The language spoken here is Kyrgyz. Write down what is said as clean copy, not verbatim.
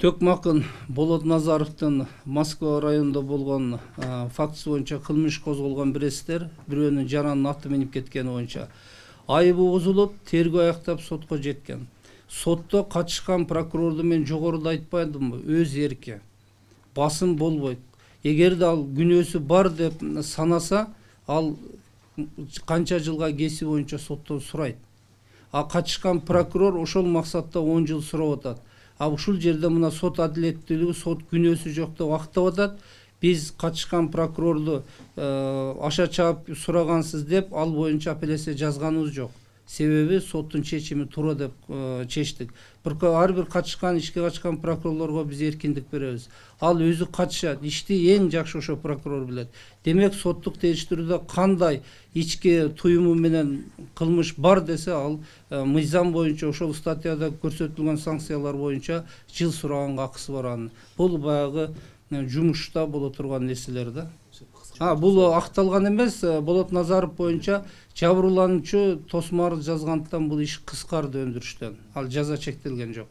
Төкмакын Болот Назаровдун Москва районунда болгон фактысы боюнча кылмыш козголгон биристер бирөөнүн жаранын аты минип кеткени боюнча айыбы бузулуп, тергөө аяктап сотко жеткен. Сотто катышкан прокурорду мен жогоруда айтпадымбы, өз эрки. Басым болбойт. Эгерде ал күнөөсү бар деп санаса, ал канча жылга кесип боюнча соттон сурайт. А катышкан прокурор ошол максатта 10 жыл сурап атат. Ушул жерде мына сот адилеттүүлүгү, сот күнөөсү жок деп актап атат. Биз катышкан прокурорду аша чаап сурагансыз деп ал боюнча апелляция жазганыбыз жок. Себеби соттун чечими туура деп чечтик. Ар бир катышкан, ишке катышкан прокурорлорго биз эркиндик беребиз. Ал өзү катышат, ишти эң жакшы ошо прокурор билет. Демек соттук териштирүүдө кандай ички туюму менен кылмыш бар десе, ал мыйзам боюнча ошол статьяда көрсөтүлгөн санкциялар боюнча жыл сураганга акысы бар анын. Бул баягы жумушта боло турган нерселер да. Бул акталган эмес. Болот Назаров боюнча жабырлануучу тосмар жазгандыктан бул иш кыскарды өндүрүштөн. Ал жаза чектелген жок.